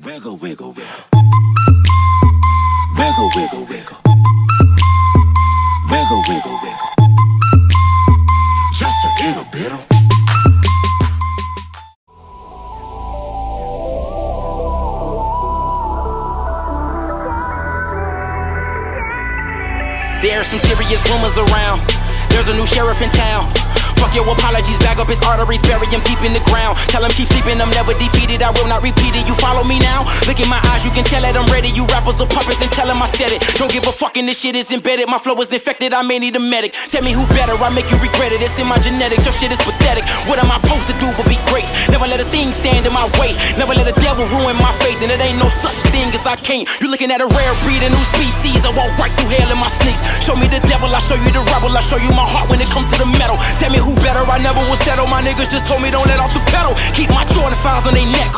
Wiggle, wiggle, wiggle. Wiggle, wiggle, wiggle. Wiggle, wiggle, wiggle. Just a little bit of. There's some serious rumors around. There's a new sheriff in town. Fuck your apologies, bag up his arteries, bury him deep in the ground. Tell him keep sleeping, I'm never defeated, I will not repeat it. You follow me now? Look in my eyes, you can tell that I'm ready. You rappers are puppets and tell him I said it. Don't give a fuck and this shit is embedded. My flow is infected, I may need a medic. Tell me who better, I make you regret it. It's in my genetics, your shit is pathetic. What am I supposed to do but be great? Never let a thing stand in my way. Never let a devil ruin my faith, and it ain't no such thing as I can't. You looking at a rare breed, a new species. I walk right through hell in my sneaks. Show me the devil, I show you the rebel. I show you my heart when it comes to the metal. Tell me who better, I never will settle. My niggas just told me don't let off the pedal. Keep my Jordan files on they neck.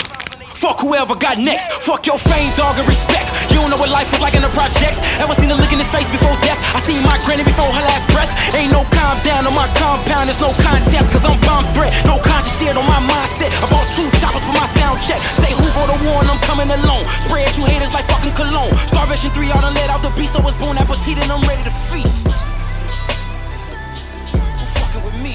Fuck whoever got next. Fuck your fame, dog, and respect. You don't know what life was like in the projects. Ever seen a look in his face before death? I seen my granny before her last breath. Ain't no calm down on my compound. There's no contest, cause I'm bomb threat. No conscious shit on my mindset. I bought 2 choppers for my sound check. Say who go to war and I'm coming alone. Spread you haters like fucking cologne. Starvation 3, all done let out the beast. So it's born appetit and I'm ready to feast. Who fucking with me?